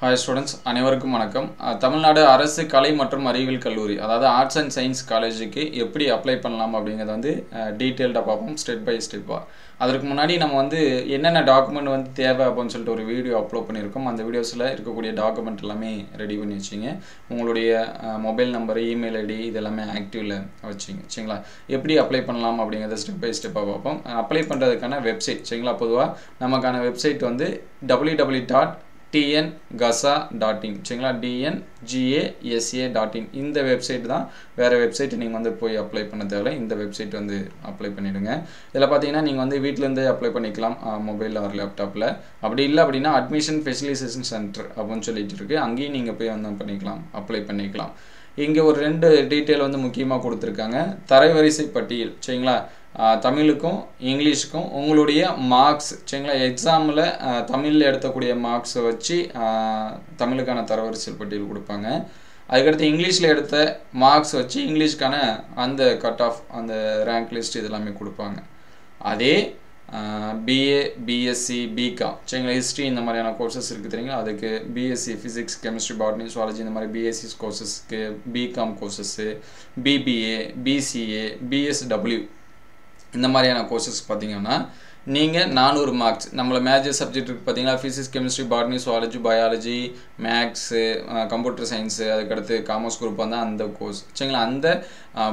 Hi students, அனைவருக்கும் வணக்கம். தமிழ்நாடு அரசு கலை மற்றும் அறிவியல் கல்லூரி அதாவது ஆர்ட்ஸ் அண்ட் சயின்ஸ் காலேஜுக்கு எப்படி அப்ளை பண்ணலாம் அப்படிங்கறத வந்து டீடைலா பார்ப்போம் ஸ்டெப் பை ஸ்டெப்பா. அதற்கு முன்னாடி நம்ம வந்து என்னென்ன டாக்குமெண்ட் வந்து தேவை அப்படினு சொல்லிட்டு ஒரு வீடியோ அப்லோட் பண்ணிருக்கோம். அந்த வீடியோஸ்ல இருக்கக்கூடிய டாக்குமெண்ட் எல்லாமே ரெடி பண்ணி வச்சிங்க. உங்களுடைய மொபைல் நம்பர், இமெயில் ஐடி இதெல்லாம் ஆக்டிவ்ல வச்சிங்க. சரிங்களா? எப்படி அப்ளை பண்ணலாம் அப்படிங்கறத ஸ்டெப் பை ஸ்டெப்பா பார்ப்போம். அப்ளை பண்றதுக்கான வெப்சைட் சரிங்களா? பொதுவா நமக்கான வெப்சைட் வந்து www.tngasa.in சரிங்களா? dngasa.in இந்த வெப்சைட் தான். வேற வெப்சைட் நீங்க வந்து போய் அப்ளை பண்ண தேவையில்லை. இந்த வெப்சைட் வந்து அப்ளை பண்ணிடுங்க. இதல பாத்தீங்கன்னா நீங்க வந்து வீட்ல இருந்தே அப்ளை பண்ணிக்கலாம் மொபைல் ஆர் லேப்டாப்ல. அப்படி இல்ல அப்படினா அட்மிஷன் ஃபெசிலிட்டேஷன் சென்டர் அப்படினு சொல்லிட்டு இருக்கு. அங்கேயும் நீங்க போய் வந்து பண்ணிக்கலாம், அப்ளை பண்ணிக்கலாம். இங்க ஒரு ரெண்டு டீடைல் வந்து முக்கியமா கொடுத்திருக்காங்க. தரவரிசை பட்டியல் சரிங்களா? தமிழுக்கும் இங்கிலீஷ்க்கும் உங்களுடைய மார்க்ஸ் சரிங்களா? எக்ஸாம்ல தமிழ்ல எடுக்கக்கூடிய மார்க்ஸ் வச்சு தமிழுக்கான தரவரிசை பட்டியல் கொடுப்பாங்க. அதுக்கு அடுத்து இங்கிலீஷ்ல எடுத்த மார்க்ஸ் வச்சு இங்கிலீஷ்கான அந்த கட் ஆஃப் அந்த ரேங்க் லிஸ்ட் இதெல்லாம் கொடுப்பாங்க. அதே BA, BSc, BCom சரிங்களா? ஹிஸ்டரி இந்த மாதிரியான கோர்சஸ் இருக்கு தெரியுங்களா? அதுக்கு BSc Physics, Chemistry, Botany, Zoology இந்த மாதிரி BSc கோர்சஸ்க்கு, BCom courses, BBA, BCA, BSW இந்த மாதிரியான கோர்சஸ் பாத்தீங்கன்னா நீங்க 400 மார்க்ஸ் நம்மள மேஜர் சப்ஜெக்ட் இருக்கு பாத்தீங்களா? Physics, Chemistry, Botany, Zoology, Biology, Maths, Computer Science அதுக்கு அடுத்து காமர்ஸ் குரூப் வந்தா அந்த கோர்ஸ் சரிங்களா? அந்த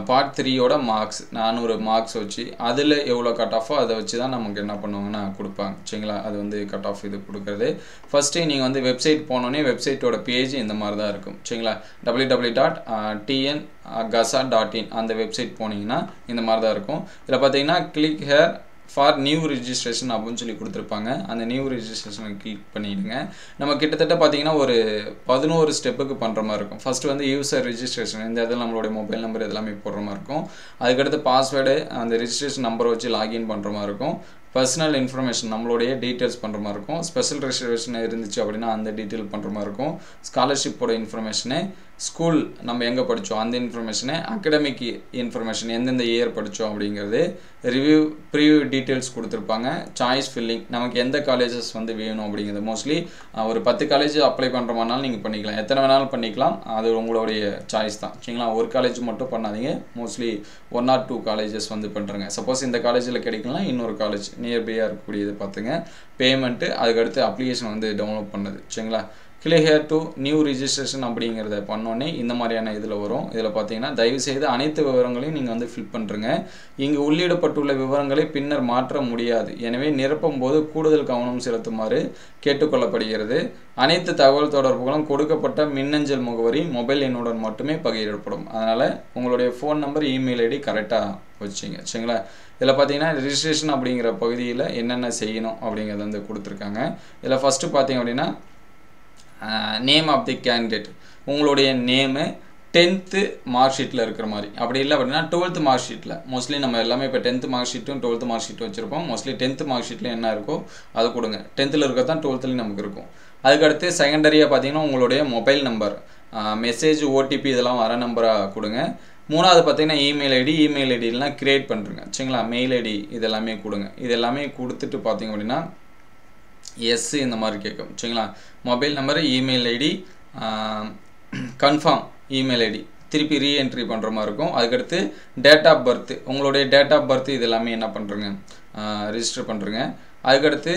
பார்ட் 3 ஓட மார்க்ஸ் 400 மார்க்ஸ் வச்சு அதுல எவ்வளவு கட் ஆஃபோ அத வச்சு தான் நமக்கு என்ன பண்ணுவாங்கன்னா கொடுப்பாங்க சரிங்களா? அது வந்து கட் ஆஃப் இது கொடுக்கிறது. ஃபர்ஸ்ட் நீங்க வந்து வெப்சைட் போனோனே வெப்சைட்டோட பேஜ் இந்த மாதிரி தான் இருக்கும் சரிங்களா? www.tngasa.in அந்த வெப்சைட் போனீங்கன்னா இந்த மாதிரி தான் இருக்கும். இதல பாத்தீங்கன்னா click here for new registration அப்படினு சொல்லி கொடுத்திருப்பாங்க. அந்த நியூ ரெஜிஸ்ட்ரேஷனை கிளிக் பண்ணிடுங்க. நம்ம கிட்டத்தட்ட பாத்தீங்கன்னா ஒரு 11 ஸ்டெப்புக்கு பண்ற மாதிரி இருக்கும். ஃபர்ஸ்ட் வந்து யூசர் ரெஜிஸ்ட்ரேஷன் இந்த இடத்துல நம்மளுடைய மொபைல் நம்பர் இதெல்லாம் போடுற மாதிரி இருக்கும். அதுக்கு அடுத்து பாஸ்வேர்டு அந்த ரெஜிஸ்ட்ரேஷன் நம்பர் வச்சு லாகின் பண்ற மாதிரி இருக்கும். பர்சனல் இன்ஃபர்மேஷன் நம்மளுடைய டீடைல்ஸ் பண்ற மாதிரி இருக்கும். ஸ்பெஷல் ரெஜிஸ்ட்ரேஷன் இருந்துச்சு அப்படினா அந்த டீடைல் பண்ற மாதிரி இருக்கும். ஸ்காலர்ஷிப்போட இன்ஃபர்மேஷன், ஸ்கூல் நம்ம எங்க படிச்சோம் அந்த இன்ஃபர்மேஷன், அகாடமிக் இன்ஃபர்மேஷன் எந்தெந்த இயர் படிச்சோம் அப்படிங்கிறது, ரிவ்யூ ப்ரீவியூ டீடைல்ஸ் கொடுத்திருப்பாங்க. சாய்ஸ் ஃபில்லிங் நமக்கு எந்த காலேजेस வந்து வேணும் அப்படிங்கிறது மோஸ்ட்லி ஒரு 10 காலேஜ் அப்ளை பண்றமானாலும் நீங்க பண்ணிக்கலாம். எத்தனை வேணாலும் பண்ணிக்கலாம். அது உங்களுடைய சாய்ஸ் தான். சரிங்களா? ஒரு காலேஜ் மட்டும் பண்ணாதீங்க. மோஸ்ட்லி 1 or 2 காலேजेस வந்து பண்றங்க. சப்போஸ் இந்த காலேஜ்ல கிடைக்கலனா இன்னொரு காலேஜ் நியர்பையா இருக்கக்கூடியது பாத்துங்க. பேமெண்ட் அதுக்கு அடுத்து அப்ளிகேஷன் வந்து டவுன்லோட் பண்ணது சரிங்களா? click here to new registration அப்படிங்கறத பண்ணோனே இந்த மாதிரியான இதுல வரும். இதல பாத்தீங்கன்னா தயவு செய்து அனைத்து விவரங்களையும் நீங்க வந்து ஃபில் பண்றீங்க. இங்கு உள்ளிடப்பட்டுள்ள விவரங்களை பின்னர் மாற்ற முடியாது. எனவே நிரப்பும்போது கூடுதல் கவனம் செலுத்துமாறு கேட்டுக்கொள்ளப்படுகிறது. அனைத்து தகவல் தொடர்புகளும் கொடுக்கப்பட்ட மின்னஞ்சல் முகவரி மொபைல் எண்ணுடன் மட்டுமே பகிரப்படும். அதனால உங்களுடைய ஃபோன் நம்பர், இமெயில் ஐடி கரெக்ட்டா வச்சிங்க சரிங்களா? இதல பாத்தீங்கன்னா ரெஜிஸ்ட்ரேஷன் அப்படிங்கற பகுதியில என்னென்ன செய்யணும் அப்படிங்கறத வந்து கொடுத்திருக்காங்க. இதல ஃபர்ஸ்ட் பாத்தீங்க அப்படினா நேம் ஆஃப் தி கேண்டிடேட் உங்களுடைய நேம் 10th மார்க் ஷீட்ல இருக்கிற மாதிரி. அப்படி இல்ல அப்படினா 12th மார்க் ஷீட்ல மோஸ்ட்லி நம்ம எல்லாமே இப்ப 10th மார்க் ஷீட்டும் 12th மார்க் ஷீட் வச்சிருப்போம். மோஸ்ட்லி 10th மார்க் ஷீட்ல என்ன இருக்கோ அது கொடுங்க. 10thல இருக்கறது தான் 12thலயும் நமக்கு இருக்கும். அதுக்கு அடுத்து செகண்டரியா பாத்தீங்கன்னா உங்களுடைய மொபைல் நம்பர், மெசேஜ், OTP இதெல்லாம் வர நம்பரா கொடுங்க. மூணாவது பாத்தீங்கன்னா இமெயில் ஐடி எல்லாம் கிரியேட் பண்றீங்க சரிங்களா? மெயில் ஐடி இதெல்லாம் கொடுங்க. இதெல்லாம் கொடுத்துட்டு பாத்தீங்க அப்படினா எஸ் இந்த மாதிரி கேட்கும் சரிங்களா? Mobile number, email ID, confirm email ID திருப்பி ரீஎன்ட்ரி பண்ற மாதிரி இருக்கும். அதுக்கு அடுத்து டேட் ஆஃப் பர்த் உங்களுடைய டேட் ஆஃப் பர்த் இதெல்லாம் என்ன பண்றீங்க ரெஜிஸ்டர் பண்றீங்க. அதுக்கு அடுத்து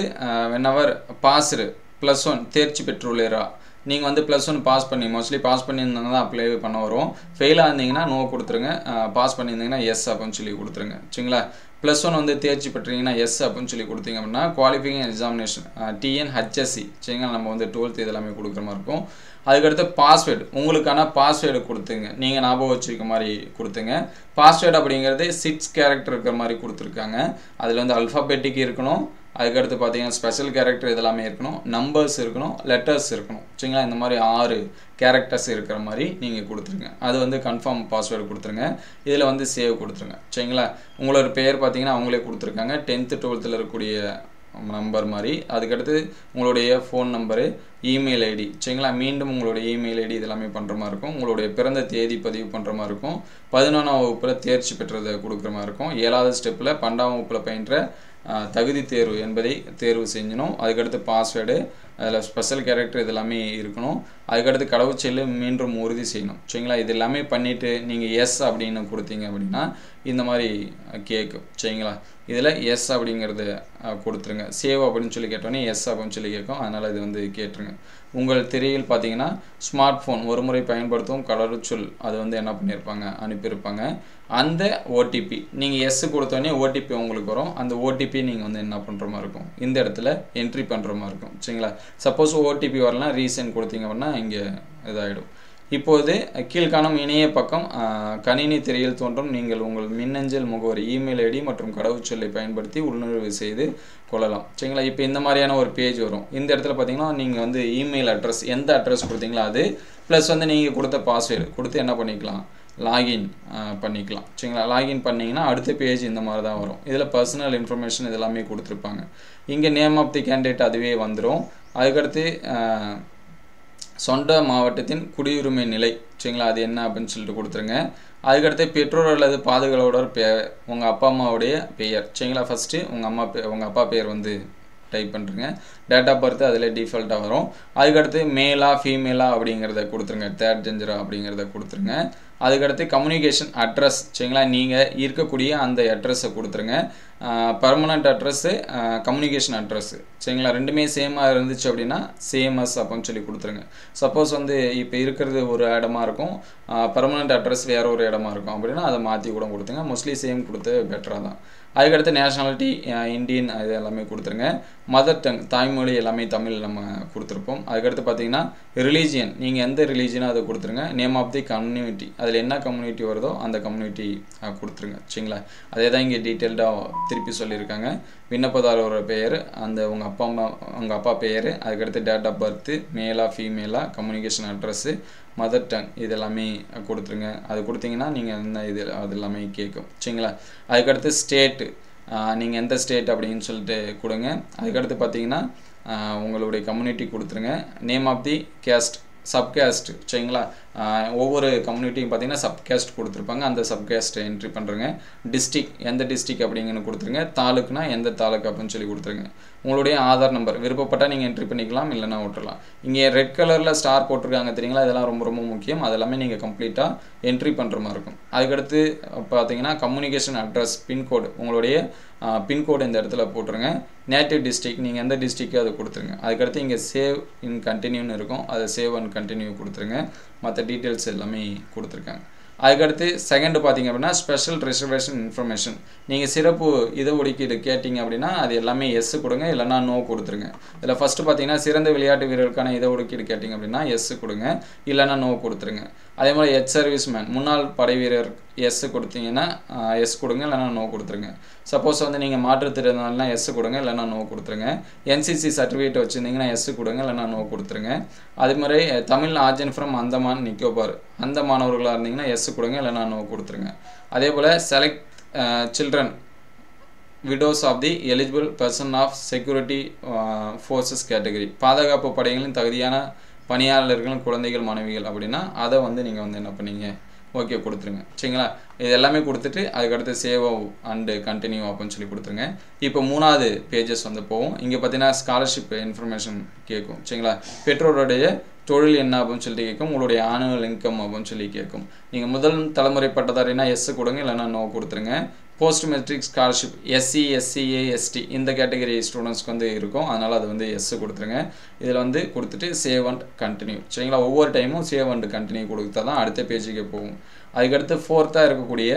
whenever பாஸ்டு +1 தேர்ச்சி பெற்றுள்ளீரா நீங்க வந்து +1 பாஸ் பண்ணி மோஸ்ட்லி பாஸ் பண்ணியிருந்தா தான் அப்ளை பண்ண வரும். ஃபெயில் ஆனீங்கன்னா நோ கொடுத்துருங்க. பாஸ் பண்ணியிருந்தீங்கன்னா எஸ் அப்படினு சொல்லி கொடுத்துருங்க சரிங்களா? +1 வந்து தேர்ச்சி பெற்றீங்கன்னா எஸ் அப்படினு சொல்லி கொடுத்தீங்க அப்படினா குவாலிஃபையிங் எக்ஸாமினேஷன் TNHSC சரிங்களா? நம்ம வந்து 12th இதெல்லாம் கொடுக்குற மாதிரி இருக்கும். அதுக்கு அடுத்து பாஸ்வேர்டு உங்களுக்கான பாஸ்வேர்டு கொடுத்துங்க. நீங்க ஞாபகம் வச்சிருக்க மாதிரி கொடுத்துங்க. பாஸ்வேர்டு அப்படிங்கிறது 6 கேரக்டர் இருக்கிற மாதிரி கொடுத்திருக்காங்க. அதுல வந்து ஆல்பாபெட்டிக் இருக்கணும். அதுக்கு அடுத்து பாத்தீங்கன்னா ஸ்பெஷல் கேரக்டர் இதெல்லாம் இருக்கணும். நம்பர்ஸ் இருக்கணும், லெட்டர்ஸ் இருக்கணும் சரிங்களா? இந்த மாதிரி 6 கேரக்டர்ஸ் இருக்கிற மாதிரி நீங்க கொடுத்துருங்க. அது வந்து கன்ஃபார்ம் பாஸ்வேர்டு கொடுத்துருங்க. இதுல வந்து சேவ் கொடுத்துருங்க சரிங்களா? உங்களோட பேர் பாத்தீங்கன்னா அவங்களே கொடுத்திருக்காங்க. 10th 12thல இருக்கக்கூடிய நம்பர் மாதிரி. அதுக்கு அடுத்து உங்களுடைய ஃபோன் நம்பர், இமெயில் ஐடி சரிங்களா? மீண்டும் உங்களுடைய இமெயில் ஐடி இதெல்லாம் பண்ற மாதிரி இருக்கும். உங்களுடைய பிறந்த தேதி பதிவு பண்ற மாதிரி இருக்கும். 11ஆம் வகுப்புல தேர்ச்சி பெற்றதை கொடுக்கிற மாதிரி இருக்கும். 7வது ஸ்டெப்ல 12ஆம் வகுப்புல பயின்ற தகுதி தேர்வு என்பதை தேர்வு செஞ்சணும். அதுக்கு அடுத்து பாஸ்வேர்டு அதில் ஸ்பெஷல் கேரக்டர் இது எல்லாமே இருக்கணும். அதுக்கடுத்து கடவுச்சொல்லு மீண்டும் உறுதி செய்யணும். சரிங்களா, இது எல்லாமே பண்ணிவிட்டு நீங்கள் எஸ் அப்படின்னு கொடுத்தீங்க அப்படின்னா இந்த மாதிரி கேட்கும். சரிங்களா, இதில் எஸ் அப்படிங்கிறது கொடுத்துருங்க. சேவ் அப்படின்னு சொல்லி கேட்டோன்னே எஸ் அப்படின்னு சொல்லி கேட்கும். அதனால் இது வந்து கேட்டுருங்க. உங்கள் திரையில் பார்த்தீங்கன்னா ஸ்மார்ட் ஃபோன் ஒரு முறை பயன்படுத்தும் கடவுச்சொல் அது வந்து என்ன பண்ணியிருப்பாங்க, அனுப்பியிருப்பாங்க. அந்த ஓடிபி நீங்கள் எஸ் கொடுத்தோடனே ஓடிபி உங்களுக்கு வரும். அந்த ஓடிபி நீங்கள் வந்து என்ன பண்ணுற மாதிரி இருக்கும், இந்த இடத்துல என்ட்ரி பண்ணுற மாதிரி இருக்கும். சரிங்களா, சப்போஸ் ஓடிபி வரலாம் ரீசெண்ட் கொடுத்தீங்க அப்படின்னா இங்கே இதாகிடும். இப்போது கீழ்காணும் இணைய பக்கம் கணினி திரையில் தோன்றும். நீங்கள் உங்கள் மின்னஞ்சல் முகவரி இமெயில் ஐடி மற்றும் கடவுச்சொல்லை பயன்படுத்தி உள்நுழைவு செய்து கொள்ளலாம். சரிங்களா, இப்போ இந்த மாதிரியான ஒரு பேஜ் வரும். இந்த இடத்துல பார்த்தீங்கன்னா நீங்கள் வந்து இமெயில் அட்ரஸ் எந்த அட்ரஸ் கொடுத்தீங்களோ அது ப்ளஸ் வந்து நீங்கள் கொடுத்த பாஸ்வேர்டு கொடுத்து என்ன பண்ணிக்கலாம், லாகின் பண்ணிக்கலாம். சரிங்களா, லாகின் பண்ணிங்கன்னா அடுத்த பேஜ் இந்த மாதிரி தான் வரும். இதில் பர்சனல் இன்ஃபர்மேஷன் இதெல்லாமே கொடுத்துருப்பாங்க. இங்கே நேம் ஆஃப் தி கேண்டிடேட் அதுவே வந்துடும். அதுக்கடுத்து சொந்த மாவட்டத்தின் குடியுரிமை நிலை, சரிங்களா, அது என்ன அப்படின்னு சொல்லிட்டு கொடுத்துருங்க. அதுக்கடுத்து பெற்றோர் அல்லது பாதுகாவலர் உங்கள் அப்பா அம்மாவுடைய பெயர். சரிங்களா, ஃபஸ்ட்டு உங்கள் அப்பா பேர் வந்து டைப் பண்ணுறங்க. டேட் ஆஃப் பர்த் அதில் டிஃபால்ட்டாக வரும். அதுக்கடுத்து மேலா ஃபீமேலா அப்படிங்கிறத கொடுத்துருங்க. தேர்ட் ஜெண்டரா அப்படிங்கிறத கொடுத்துருங்க. அதுக்கடுத்து கம்யூனிகேஷன் அட்ரஸ், சரிங்களா, நீங்கள் இருக்கக்கூடிய அந்த அட்ரஸை கொடுத்துருங்க. பர்மனண்ட் அட்ரஸ்ஸு, கம்யூனிகேஷன் அட்ரஸ்ஸு, சரிங்களா, ரெண்டுமே சேமாக இருந்துச்சு அப்படின்னா சேமஸ் அப்படின்னு சொல்லி கொடுத்துருங்க. சப்போஸ் வந்து இப்போ இருக்கிறது ஒரு இடமா இருக்கும், பர்மனண்ட் அட்ரஸ் வேறு ஒரு இடமா இருக்கும் அப்படின்னா அதை மாற்றி கூட கொடுத்துங்க. மோஸ்ட்லி சேம் கொடுத்து பெட்டராக தான். அதுக்கடுத்து நேஷ்னாலிட்டி இந்தியன் அது எல்லாமே கொடுத்துருங்க. மதர் டங் தாய்மொழி எல்லாமே தமிழ் நம்ம கொடுத்துருப்போம். அதுக்கடுத்து பார்த்தீங்கன்னா ரிலீஜியன் நீங்கள் எந்த ரிலீஜியனோ அதை கொடுத்துருங்க. நேம் ஆஃப் தி கம்யூனிட்டி அதில் என்ன கம்யூனிட்டி வருதோ அந்த கம்யூனிட்டி கொடுத்துருங்க. சரிங்களா, அதே தான் இங்கே டீட்டெயில்டாக திருப்பி சொல்லியிருக்காங்க. விண்ணப்பதாரோட பெயர், அந்த உங்கள் அப்பா பெயர், அதுக்கடுத்து date of birth, mela ஃபீமேலா, communication address, mother tongue இது எல்லாமே கொடுத்துருங்க. அது கொடுத்தீங்கன்னா நீங்கள் என்ன இது அது எல்லாமே கேட்கும். சரிங்களா, அதுக்கடுத்து ஸ்டேட்டு நீங்கள் எந்த ஸ்டேட் அப்படின்னு சொல்லிட்டு கொடுங்க. அதுக்கடுத்து பார்த்தீங்கன்னா உங்களுடைய கம்யூனிட்டி கொடுத்துருங்க. Name of the caste, subcaste, சரிங்களா, ஒவ்வொரு கம்யூனிட்டியும் பார்த்தீங்கன்னா சப்கேஸ்ட் கொடுத்துருப்பாங்க. அந்த சப்கேஸ்ட்டை என்ட்ரி பண்ணுறங்க. டிஸ்ட்ரிக் எந்த டிஸ்ட்ரிக் அப்படிங்கன்னு கொடுத்துருங்க. தாலுக்குனா எந்த தாலுக்கு அப்படின்னு சொல்லி கொடுத்துருங்க. உங்களுடைய ஆதார் நம்பர் விருப்பப்பட்டால் நீங்கள் என்ட்ரி பண்ணிக்கலாம், இல்லைனா விட்டுறலாம். இங்கே ரெட் கலரில் ஸ்டார் போட்டிருக்காங்க தெரியுங்களா, இதெல்லாம் ரொம்ப ரொம்ப முக்கியம். அதெல்லாமே நீங்கள் கம்ப்ளீட்டாக என்ட்ரி பண்ணுற மாதிரி இருக்கும். அதுக்கடுத்து பார்த்தீங்கன்னா கம்யூனிகேஷன் அட்ரஸ், பின்கோடு, உங்களுடைய பின்கோடு இந்த இடத்துல போட்டுருங்க. நேட்டிவ் டிஸ்ட்ரிக் நீங்கள் எந்த டிஸ்ட்ரிக்கோ அதை கொடுத்துருங்க. அதுக்கடுத்து இங்கே சேவ் இன் கண்டினியூன்னு இருக்கும், அதை சேவ் அண்ட் கண்டினியூ கொடுத்துருங்க. மற்ற டீட்டெயில்ஸ் எல்லாமே கொடுத்துருக்காங்க. அதுக்கடுத்து செகண்ட் பார்த்தீங்க அப்படின்னா ஸ்பெஷல் ரிசர்வேஷன் இன்ஃபர்மேஷன். நீங்கள் சிறப்பு இதை ஒதுக்கீடு கேட்டிங்க அப்படின்னா அது எல்லாமே எஸ் கொடுங்க, இல்லைனா நோ கொடுத்துருங்க. இதில் ஃபஸ்ட்டு பார்த்தீங்கன்னா சிறந்த விளையாட்டு வீரர்களுக்கான இதை ஒதுக்கீடு கேட்டிங்க அப்படின்னா எஸ் கொடுங்க, இல்லைனா நோ கொடுத்துருங்க. அதே மாதிரி எச் சர்வீஸ்மேன் முன்னாள் படை வீரர் எஸ் கொடுத்தீங்கன்னா எஸ் கொடுங்க, இல்லைனா நோ கொடுத்துருங்க. சப்போஸ் வந்து நீங்கள் மாற்றுத்திறனாளினா எஸ் கொடுங்க, இல்லைனா நோ கொடுத்துருங்க. என்சிசி சர்டிஃபிகேட் வச்சுருந்தீங்கன்னா எஸ் கொடுங்க, இல்லைனா நோ கொடுத்துருங்க. அதே மாதிரி தமிழ் ஆர்ஜின் ஃப்ரம் அந்தமான் நிக்கோபார் அந்த மாணவர்களாக இருந்தீங்கன்னா எஸ் கொடுங்க, இல்லைனா நோ கொடுத்துருங்க. அதே போல் select children widows of the eligible person of security forces category, பாதுகாப்பு படைகளின் தகுதியான பணியாளர்கள் குழந்தைகள் மாணவிகள் அப்படின்னா அதை வந்து நீங்கள் வந்து என்ன பண்ணீங்க ஓகே கொடுத்துருங்க. சரிங்களா, இது எல்லாமே கொடுத்துட்டு அதுக்கடுத்து சேவ் அண்டு கண்டினியூ அப்படின்னு சொல்லி கொடுத்துருங்க. இப்போ மூணாவது பேஜஸ் வந்து போகும். இங்கே பார்த்தீங்கன்னா ஸ்காலர்ஷிப் இன்ஃபர்மேஷன் கேட்கும். சரிங்களா, பெற்றோருடைய தொழில் என்ன அப்படின்னு சொல்லிட்டு கேட்கும். உங்களுடைய ஆனுவல் இன்கம் அப்படின்னு சொல்லி கேட்கும். நீங்கள் முதல் தலைமுறை பட்டதாரினா எஸ் கொடுங்க, இல்லைனா நோ கொடுத்துருங்க. Post matric scholarship SC SCA ST இந்த கேட்டகரி ஸ்டூடெண்ட்ஸ்க்கு வந்து இருக்கும், அதனால் அது வந்து எஸ் கொடுத்துருங்க. இதில் வந்து கொடுத்துட்டு சேவ் அண்ட் கண்டினியூ. சரிங்களா, ஒவ்வொரு டைமும் சேவ் அண்ட் கண்டினியூ கொடுத்தா தான் அடுத்த பேஜுக்கு போகும். அதுக்கடுத்து ஃபோர்த்தாக இருக்கக்கூடிய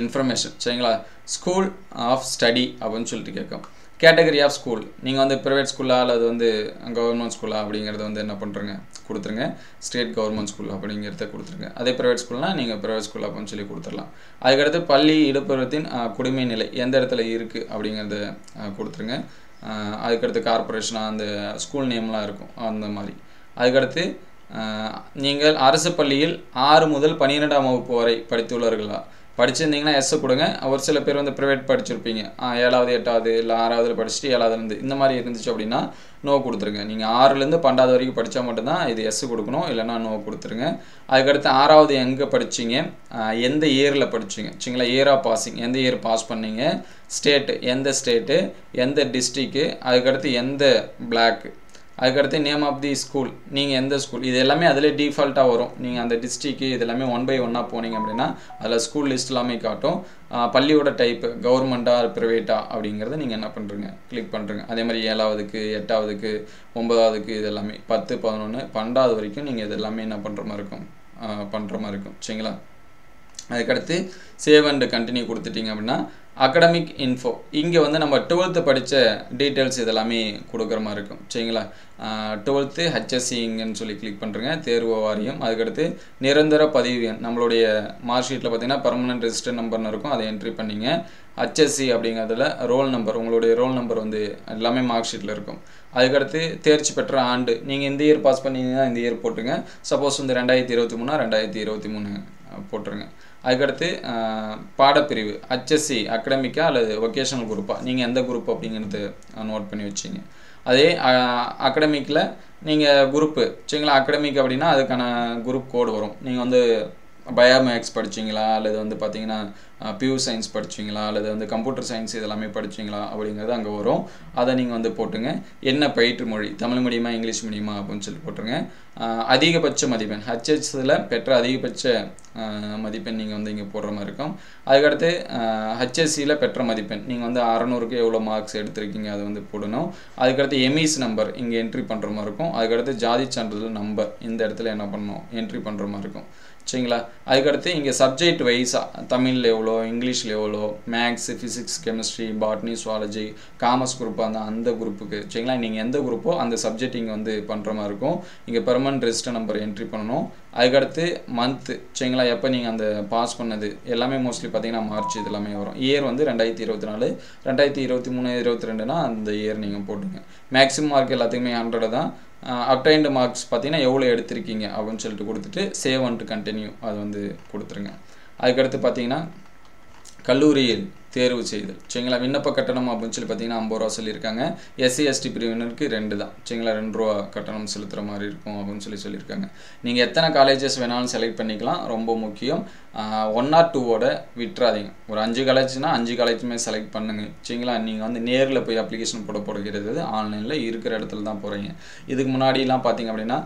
இன்ஃபர்மேஷன், சரிங்களா, ஸ்கூல் ஆஃப் ஸ்டடி அப்படின்னு சொல்லிட்டு கேட்கும். கேட்டகரி ஆஃப் ஸ்கூல் நீங்கள் வந்து ப்ரைவேட் ஸ்கூலா அல்லது வந்து கவர்மெண்ட் ஸ்கூலா அப்படிங்கிறத வந்து என்ன பண்ணுறங்க கொடுத்துருங்க. ஸ்டேட் கவர்மெண்ட் ஸ்கூல் அப்படிங்கிறத கொடுத்துருங்க. அதே ப்ரைவேட் ஸ்கூல்னால் நீங்கள் ப்ரைவேட் ஸ்கூல் அப்படின்னு சொல்லி கொடுத்துடலாம். அதுக்கடுத்து பள்ளி இடுப்பருவத்தின் குடிமை நிலை எந்த இடத்துல இருக்குது அப்படிங்கிறத கொடுத்துருங்க. அதுக்கடுத்து கார்பரேஷனாக அந்த ஸ்கூல் நேம்லாம் இருக்கும் அந்த மாதிரி. அதுக்கடுத்து நீங்கள் அரசு பள்ளியில் 6 முதல் 12ஆம் வகுப்பு வரை படித்துள்ளார்களா படிச்சிருந்தீங்கன்னா எஸ் கொடுங்க. ஒரு சில பேர் வந்து ப்ரைவேட் படிச்சிருப்பீங்க, 7வது 8வது இல்லை 6வது படிச்சுட்டு 7வதுலேருந்து இந்த மாதிரி இருந்துச்சு அப்படின்னா நோ கொடுத்துருங்க. நீங்கள் 6லேருந்து 12வது வரைக்கும் படித்தா மட்டும்தான் இது எஸ் கொடுக்கணும், இல்லைனா நோ கொடுத்துருங்க. அதுக்கடுத்து 6வது எங்கே படிச்சிங்க, எந்த இயரில் படிச்சிங்க, சரிங்களா, இயர் ஆஃப் பாஸிங் எந்த இயர் பாஸ் பண்ணீங்க, ஸ்டேட்டு எந்த ஸ்டேட்டு, எந்த டிஸ்ட்ரிக்கு, அதுக்கடுத்து எந்த பிளாக்கு, அதுக்கடுத்து நேம் ஆஃப் தி ஸ்கூல், நீங்கள் எந்த ஸ்கூல், இது எல்லாமே அதில் டிஃபால்ட்டாக வரும். நீங்கள் அந்த டிஸ்ட்ரிக்கு இது எல்லாமே 1 by 1 போனீங்க அப்படின்னா அதில் ஸ்கூல் லிஸ்ட் எல்லாமே காட்டும். பள்ளியோட டைப்பு கவர்மெண்ட்டா ப்ரைவேட்டா அப்படிங்கிறத நீங்கள் என்ன பண்ணுறீங்க கிளிக் பண்ணுறீங்க. அதே மாதிரி 7வதுக்கு 8வதுக்கு 9வதுக்கு இது எல்லாமே 10 11 12வது வரைக்கும் நீங்கள் இது எல்லாமே என்ன பண்ணுற மாதிரி இருக்கும் சரிங்களா. அதுக்கடுத்து சேவ் அண்ட் கண்டினியூ கொடுத்துட்டிங்க அப்படின்னா அகடமிக் இன்ஃபோ, இங்கே வந்து நம்ம 12th படித்த டீட்டெயில்ஸ் இதெல்லாமே கொடுக்குற மாதிரி இருக்கும் சரிங்களா. 12th HSC இங்கன்னு சொல்லி கிளிக் பண்ணுறேங்க, தேர்வு வாரியம். அதுக்கடுத்து நிரந்தர பதிவு எண், நம்மளுடைய மார்க் ஷீட்டில் பார்த்தீங்கன்னா பர்மனன்ட் ரெஜிஸ்டர் நம்பர்னு இருக்கும், அதை என்ட்ரி பண்ணிங்க. HSC அப்படிங்கிறதுல ரோல் நம்பர், உங்களுடைய ரோல் நம்பர் வந்து எல்லாமே மார்க் ஷீட்டில் இருக்கும். அதுக்கடுத்து தேர்ச்சி பெற்ற ஆண்டு, நீங்கள் இந்த இயர் பாஸ் பண்ணிங்கன்னா இந்த இயர் போட்டுங்க. சப்போஸ் வந்து 2023 2023 போட்டுருங்க. அதுக்கடுத்து பாடப்பிரிவு HSC அகடமிக்கா அல்லது வொகேஷனல் குரூப்பாக, நீங்கள் எந்த குரூப் அப்படிங்கிறது நோட் பண்ணி வச்சிங்க. அதே அகடமிக்கில் நீங்கள் குரூப்பு சரிங்களா, அகடமிக் அப்படின்னா அதுக்கான குரூப் கோடு வரும். நீங்கள் வந்து பயோமேக்ஸ் படிச்சிங்களா அல்லது வந்து பார்த்தீங்கன்னா பியூர் சயின்ஸ் படிச்சிங்களா அல்லது வந்து கம்ப்யூட்டர் சயின்ஸ் இதெல்லாமே படிச்சிங்களா அப்படிங்கிறது அங்கே வரும். அதை நீங்கள் வந்து போட்டுங்க. என்ன பயிற்று மொழி, தமிழ் மீடியமா இங்கிலீஷ் மீடியமா அப்படின்னு சொல்லி போட்டுருங்க. அதிகபட்ச மதிப்பெண் HSCல பெற்ற அதிகபட்ச மதிப்பெண் நீங்கள் வந்து இங்கே போடுற மாதிரி இருக்கும். அதுக்கடுத்து HSCல பெற்ற மதிப்பெண், நீங்கள் வந்து 600க்கு எவ்வளோ மார்க்ஸ் எடுத்திருக்கீங்க அதை வந்து போடணும். அதுக்கடுத்து எம்இஸ் நம்பர் இங்கே என்ட்ரி பண்ணுற மாதிரி இருக்கும். அதுக்கடுத்து ஜாதி சான்றிதழ் நம்பர் இந்த இடத்துல என்ன பண்ணணும் என்ட்ரி பண்ணுற மாதிரி இருக்கும் சரிங்களா. அதுக்கடுத்து இங்கே சப்ஜெக்ட் வைஸாக தமிழில் எவ்வளோ, இங்கிலீஷில் எவ்வளோ, maths, physics, chemistry, botany, zoology, commerce குரூப்பாக இருந்தால் அந்த குரூப்புக்கு சரிங்களா, நீங்கள் எந்த குரூப்போ அந்த சப்ஜெக்ட் இங்கே வந்து பண்ணுற மாதிரி இருக்கும். இங்கே பெர்மனன்ட் ரெஜிஸ்டர் நம்பர் என்ட்ரி பண்ணணும். அதுக்கடுத்து மந்த்து சரிங்களா, எப்போ நீங்கள் அந்த பாஸ் பண்ணது எல்லாமே மோஸ்ட்லி பார்த்தீங்கன்னா மார்ச் இது எல்லாமே வரும். இயர் வந்து 2024 2023 22னா அந்த இயர் நீங்கள் போட்டுங்க. மேக்ஸிமம் மார்க் எல்லாத்துக்குமே 100 தான். அப்டைன்டு மார்க்ஸ் பார்த்தீங்கன்னா எவ்வளோ எடுத்திருக்கீங்க அப்படின்னு சொல்லிட்டு கொடுத்துட்டு சேவ் அண்ட் கண்டினியூ அது வந்து கொடுத்துருங்க. அதுக்கடுத்து பார்த்தீங்கன்னா கல்லூரியில் தேர்வு செய்தல் சரிங்களா, விண்ணப்ப கட்டணம் அப்படின்னு சொல்லி பார்த்தீங்கன்னா 50 ரூபா சொல்லியிருக்காங்க. SC ST பிரிவினருக்கு 2 தான் சரிங்களா, 2 ரூபா கட்டணம் செலுத்துகிற மாதிரி இருக்கும் அப்படின்னு சொல்லியிருக்காங்க. நீங்கள் எத்தனை காலேஜஸ் வேணாலும் செலக்ட் பண்ணிக்கலாம், ரொம்ப முக்கியம். 1 or 2வோட விட்டுறாதீங்க. ஒரு 5 காலேஜ்னா 5 காலேஜுமே செலக்ட் பண்ணுங்க சரிங்களா. நீங்கள் வந்து நேரில் போய் அப்ளிகேஷன் போடுகிறது ஆன்லைனில் இருக்கிற இடத்துல தான் போகிறீங்க. இதுக்கு முன்னாடிலாம் பார்த்தீங்க அப்படின்னா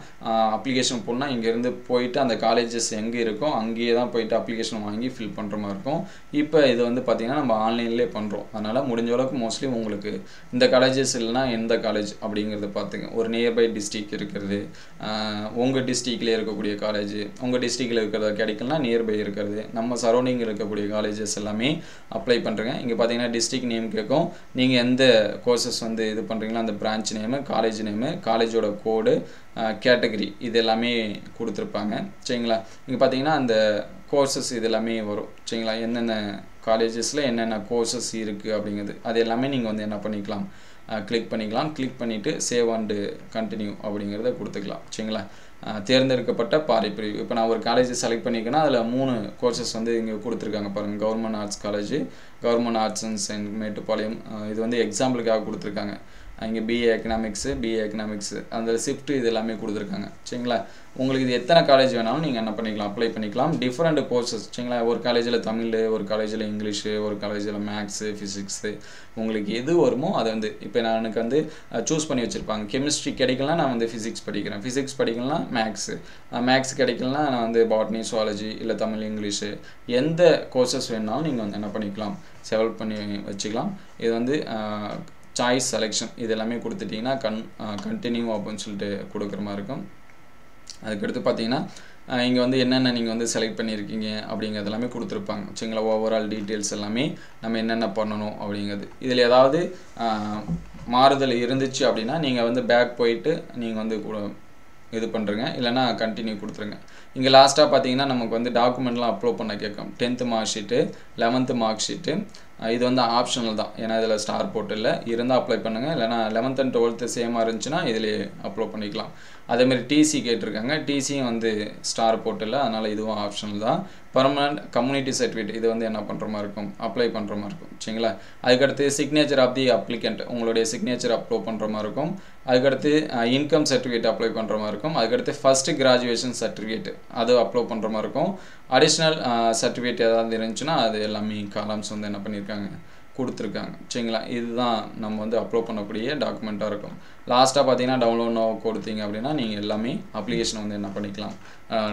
அப்ளிகேஷன் போடணும், இங்கேருந்து போயிட்டு அந்த காலேஜஸ் எங்கே இருக்கோ அங்கேயே தான் போயிட்டு அப்ளிகேஷன் வாங்கி ஃபில் பண்ணுற மாதிரி இருக்கும். இப்போ இது வந்து பார்த்தீங்கன்னா நம்ம ஆன்லைன்லேயே பண்ணுறோம். அதனால் முடிஞ்ச அளவுக்கு மோஸ்ட்லி உங்களுக்கு இந்த காலேஜஸ் இல்லைனா எந்த காலேஜ் அப்படிங்கிறத பார்த்துங்க. ஒரு நியர்பை டிஸ்ட்ரிக் இருக்கிறது, உங்கள் டிஸ்ட்ரிக்ட்லேயே இருக்கக்கூடிய காலேஜ், உங்கள் டிஸ்ட்ரிக்டில் இருக்கிறத கிடைக்கலனா நியர்பை இருக்கிறது, நம்ம சரௌண்டிங்கில் இருக்கக்கூடிய காலேஜஸ் எல்லாமே அப்ளை பண்ணுறேங்க. இங்கே பார்த்தீங்கன்னா டிஸ்ட்ரிக்ட் நேம் கேட்கும், நீங்கள் எந்த கோர்சஸ் வந்து இது பண்ணுறீங்களோ அந்த பிரான்ச் நேமு, காலேஜோட கோடு, கேட்டகரி இது எல்லாமே கொடுத்துருப்பாங்க சரிங்களா. இங்கே பார்த்தீங்கன்னா அந்த கோர்சஸ் இது எல்லாமே வரும் சரிங்களா, என்னென்ன காலேஜஸில் என்னென்ன கோர்சஸ் இருக்குது அப்படிங்கிறது அது எல்லாமே நீங்கள் வந்து என்ன பண்ணிக்கலாம் கிளிக் பண்ணிக்கலாம். கிளிக் பண்ணிவிட்டு சேவ் அண்டு கண்டினியூ அப்படிங்கிறத கொடுத்துக்கலாம் சரிங்களா. தேர்ந்தெடுக்கப்பட்ட பாடப்பிரிவு, இப்போ நான் ஒரு காலேஜ் செலக்ட் பண்ணியிருக்கேன்னா அதில் 3 கோர்சஸ் வந்து இங்கே கொடுத்துருக்காங்க பாருங்கள். Government arts college, government arts and science Mettupalayam, இது வந்து எக்ஸாம்பிளுக்காக கொடுத்துருக்காங்க. இங்கே BA எக்கனாமிக்ஸு அந்த ஷிஃப்ட்டு இது எல்லாமே கொடுத்துருக்காங்க சரிங்களா. உங்களுக்கு இது எத்தனை காலேஜ் வேணாலும் நீங்கள் என்ன பண்ணிக்கலாம் அப்ளை பண்ணிக்கலாம். டிஃப்ரெண்ட் கோர்சஸ் சரிங்களா, ஒரு காலேஜில் தமிழ், ஒரு காலேஜில் இங்கிலீஷு, ஒரு காலேஜில் மேக்ஸு, ஃபிசிக்ஸு, உங்களுக்கு எது வருமோ அதை வந்து இப்போ எனக்கு வந்து சூஸ் பண்ணி வச்சுருப்பாங்க. கெமிஸ்ட்ரி கிடைக்கலாம், நான் வந்து ஃபிசிக்ஸ் படிக்கிறேன். ஃபிசிக்ஸ் படிக்கலாம் மேக்ஸ் கிடைக்கலனா நான் வந்து பாட்னி, சுவாலஜி இல்லை தமிழ், இங்கிலீஷு, எந்த கோர்சஸ் வேணாலும் நீங்கள் வந்து என்ன பண்ணிக்கலாம் செலக்ட் பண்ணி வச்சுக்கலாம். இது வந்து சாய்ஸ் செலெக்ஷன் இது எல்லாமே கொடுத்துட்டிங்கன்னா கண்டினியூ அப்படின்னு சொல்லிட்டு கொடுக்குற மாதிரி இருக்கும். அதுக்கடுத்து பார்த்தீங்கன்னா இங்கே வந்து என்னென்ன நீங்கள் வந்து செலக்ட் பண்ணியிருக்கீங்க அப்படிங்கிறது எல்லாமே கொடுத்துருப்பாங்க சரிங்களா. ஓவரால் டீட்டெயில்ஸ் எல்லாமே நம்ம என்னென்ன பண்ணணும் அப்படிங்கிறது. இதில் ஏதாவது மாறுதல் இருந்துச்சு அப்படின்னா நீங்கள் வந்து பேக் போயிட்டு நீங்கள் வந்து இது பண்ணுறங்க, இல்லைனா கண்டினியூ கொடுத்துருங்க. இங்கே லாஸ்ட்டாக பார்த்தீங்கன்னா நமக்கு வந்து டாக்குமெண்ட்லாம் அப்லோட் பண்ண கேட்கும். 10th mark sheet, 11th mark sheet, இது வந்து ஆப்ஷனல் தான், ஏன்னா இதில் ஸ்டார் போட்டு இல்லை, இருந்தால் அப்ளை பண்ணுங்கள். இல்லைனா 11th and 12th சேமாக இருந்துச்சுன்னா இதிலே அப்லோட் பண்ணிக்கலாம். அதேமாதிரி டிசி கேட்டிருக்காங்க, டிசியும் வந்து ஸ்டார் போட்டு இல்லை, அதனால் இதுவும் ஆப்ஷனல் தான். பர்மனன்ட் கம்யூனிட்டி சர்டிஃபிகேட் இது வந்து என்ன பண்ணுற மாதிரி இருக்கும் அப்ளை பண்ணுற மாதிரி இருக்கும் சரிங்களா. அதுக்கடுத்து சிக்னேச்சர் ஆஃப் தி அப்ளிகண்ட், உங்களுடைய சிக்னேச்சர் அப்லோட் பண்ணுற மாதிரி இருக்கும். அதுக்கடுத்து இன்கம் சர்டிஃபிகேட் அப்ளை பண்ணுற மாதிரி இருக்கும். அதுக்கடுத்து ஃபஸ்ட்டு கிராஜுவேஷன் சர்டிஃபிகேட் அது அப்லோட் பண்ணுற மாதிரி இருக்கும். அடிஷ்னல் சர்டிஃபிகேட் ஏதாவது இருந்துச்சுன்னா அது எல்லாமே காலம்ஸ் வந்து என்ன பண்ணியிருக்காங்க கொடுத்துருக்காங்க. சரிங்களா, இதுதான் நம்ம வந்து அப்லோட் பண்ணக்கூடிய டாக்குமெண்ட்டாக இருக்கும். லாஸ்ட்டாக பார்த்தீங்கன்னா டவுன்லோட் நோ கொடுத்தீங்க அப்படின்னா நீங்கள் எல்லாமே அப்ளிகேஷனை வந்து என்ன பண்ணிக்கலாம்,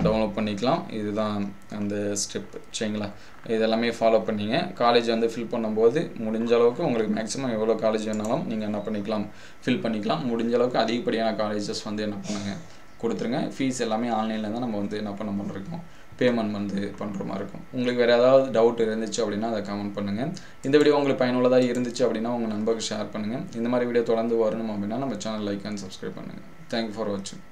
டவுன்லோட் பண்ணிக்கலாம். இதுதான் அந்த ஸ்டெப்பு. சரிங்களா, இதெல்லாமே ஃபாலோ பண்ணிங்க. காலேஜ் வந்து ஃபில் பண்ணும்போது முடிஞ்ச அளவுக்கு உங்களுக்கு மேக்ஸிமம் எவ்வளோ காலேஜ் வேணாலும் நீங்கள் என்ன பண்ணிக்கலாம், ஃபில் பண்ணிக்கலாம். முடிஞ்ச அளவுக்கு அதிகப்படியான காலேஜஸ் வந்து என்ன பண்ணுங்கள், கொடுத்துருங்க. ஃபீஸ் எல்லாமே ஆன்லைனில் தான் நம்ம வந்து என்ன பண்ணிருக்கோம், பேமெண்ட் வந்து பண்ணுற மாதிரி இருக்கும். உங்களுக்கு வேறு ஏதாவது டவுட் இருந்துச்சு அப்படின்னா அதை கமெண்ட் பண்ணுங்கள். இந்த வீடியோ உங்களுக்கு பயனுள்ளதாக இருந்துச்சு அப்படின்னா உங்கள் நண்பருக்கு ஷேர் பண்ணுங்கள். இந்த மாதிரி வீடியோ தொடர்ந்து வரணும் அப்படின்னா நம்ம சேனல் லைக் அண்ட் சப்ஸ்கிரைப் பண்ணுங்கள். தேங்க்யூ ஃபார் வாட்சிங்.